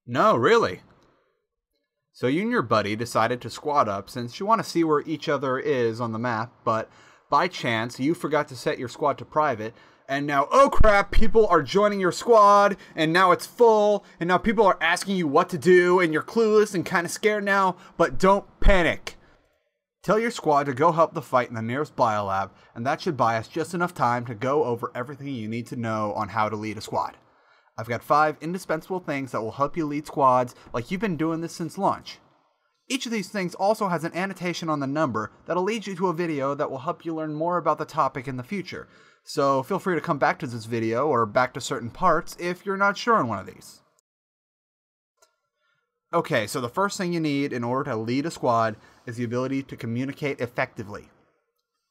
No, really. So you and your buddy decided to squad up since you want to see where each other is on the map, but by chance you forgot to set your squad to private, and now, oh crap, people are joining your squad, and now it's full, and now people are asking you what to do, and you're clueless and kind of scared now, but don't panic. Tell your squad to go help the fight in the nearest biolab, and that should buy us just enough time to go over everything you need to know on how to lead a squad. I've got 5 indispensable things that will help you lead squads like you've been doing this since launch. Each of these things also has an annotation on the number that'll lead you to a video that will help you learn more about the topic in the future, so feel free to come back to this video or back to certain parts if you're not sure on one of these. Okay, so the first thing you need in order to lead a squad is the ability to communicate effectively.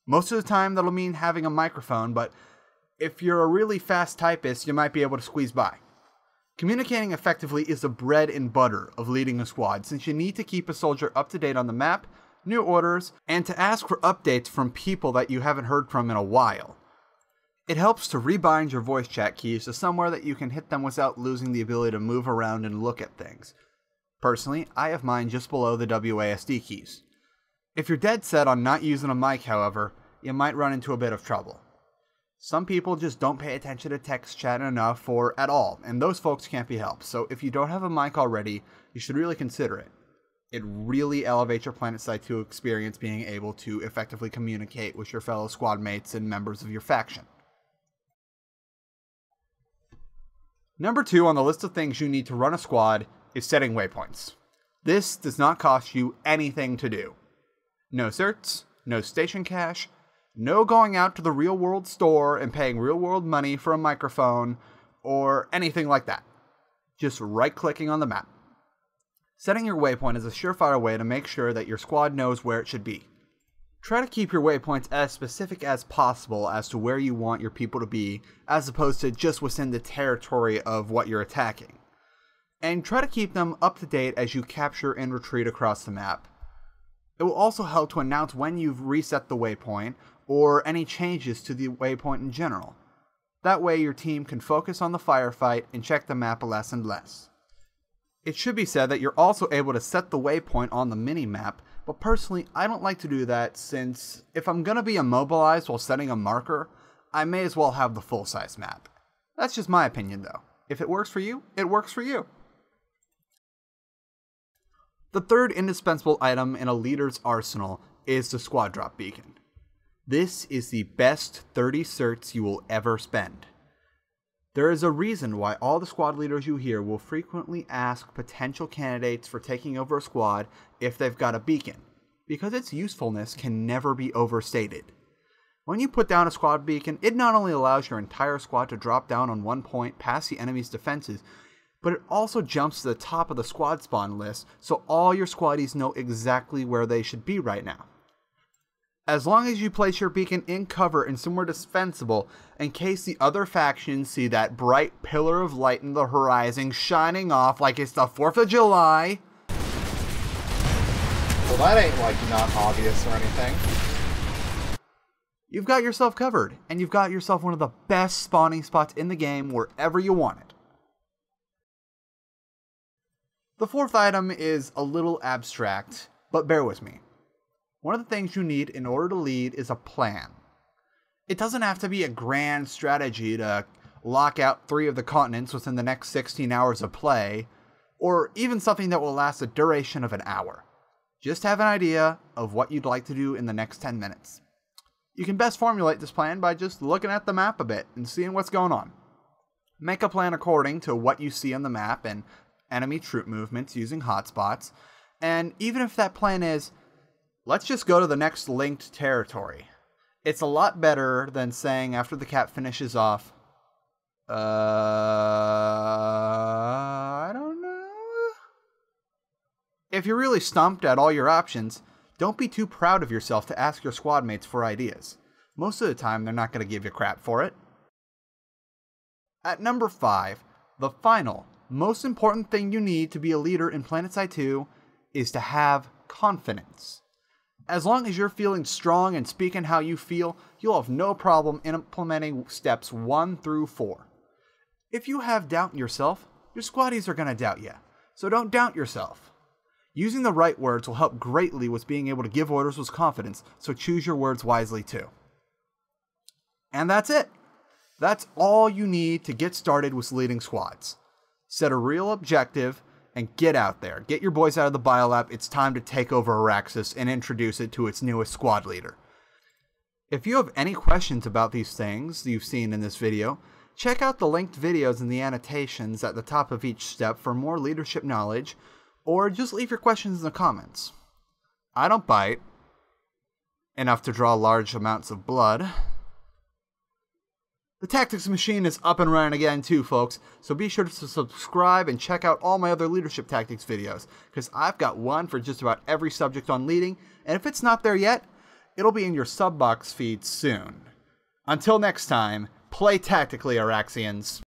Most of the time that'll mean having a microphone, but if you're a really fast typist, you might be able to squeeze by. Communicating effectively is the bread and butter of leading a squad, since you need to keep a soldier up to date on the map, new orders, and to ask for updates from people that you haven't heard from in a while. It helps to rebind your voice chat keys to somewhere that you can hit them without losing the ability to move around and look at things. Personally, I have mine just below the WASD keys. If you're dead set on not using a mic, however, you might run into a bit of trouble. Some people just don't pay attention to text chat enough or at all, and those folks can't be helped, so if you don't have a mic already, you should really consider it. It really elevates your Planetside 2 experience being able to effectively communicate with your fellow squad mates and members of your faction. Number 2 on the list of things you need to run a squad is setting waypoints. This does not cost you anything to do. No certs, no station cash, no going out to the real world store and paying real world money for a microphone or anything like that. Just right clicking on the map. Setting your waypoint is a surefire way to make sure that your squad knows where it should be. Try to keep your waypoints as specific as possible as to where you want your people to be, as opposed to just within the territory of what you're attacking. And try to keep them up to date as you capture and retreat across the map. It will also help to announce when you've reset the waypoint, or any changes to the waypoint in general. That way your team can focus on the firefight and check the map less and less. It should be said that you're also able to set the waypoint on the mini-map, but personally I don't like to do that since if I'm going to be immobilized while setting a marker, I may as well have the full-size map. That's just my opinion though. If it works for you, it works for you. The third indispensable item in a leader's arsenal is the squad drop beacon. This is the best 30 certs you will ever spend. There is a reason why all the squad leaders you hear will frequently ask potential candidates for taking over a squad if they've got a beacon, because its usefulness can never be overstated. When you put down a squad beacon, it not only allows your entire squad to drop down on one point past the enemy's defenses, but it also jumps to the top of the squad spawn list so all your squaddies know exactly where they should be right now. As long as you place your beacon in cover and somewhere defensible, in case the other factions see that bright pillar of light in the horizon shining off like it's the 4th of July. Well, that ain't like not obvious or anything. You've got yourself covered, and you've got yourself one of the best spawning spots in the game wherever you want it. The fourth item is a little abstract, but bear with me. One of the things you need in order to lead is a plan. It doesn't have to be a grand strategy to lock out 3 of the continents within the next 16 hours of play, or even something that will last a duration of an hour. Just have an idea of what you'd like to do in the next 10 minutes. You can best formulate this plan by just looking at the map a bit and seeing what's going on. Make a plan according to what you see on the map and enemy troop movements using hotspots, and even if that plan is, let's just go to the next linked territory, it's a lot better than saying after the cap finishes off, I don't know. If you're really stumped at all your options, don't be too proud of yourself to ask your squad mates for ideas. Most of the time, they're not going to give you crap for it. At number 5, the final, most important thing you need to be a leader in Planetside 2 is to have confidence. As long as you're feeling strong and speaking how you feel, you'll have no problem implementing steps 1 through 4. If you have doubt in yourself, your squaddies are going to doubt you. So don't doubt yourself. Using the right words will help greatly with being able to give orders with confidence, so choose your words wisely too. And that's it. That's all you need to get started with leading squads. Set a real objective and get out there. Get your boys out of the biolab. It's time to take over Araxis and introduce it to its newest squad leader. If you have any questions about these things you've seen in this video, check out the linked videos in the annotations at the top of each step for more leadership knowledge, or just leave your questions in the comments. I don't bite enough to draw large amounts of blood. The Tactics Machine is up and running again too, folks, so be sure to subscribe and check out all my other leadership tactics videos, because I've got one for just about every subject on leading, and if it's not there yet, it'll be in your sub box feed soon. Until next time, play tactically, Araxians.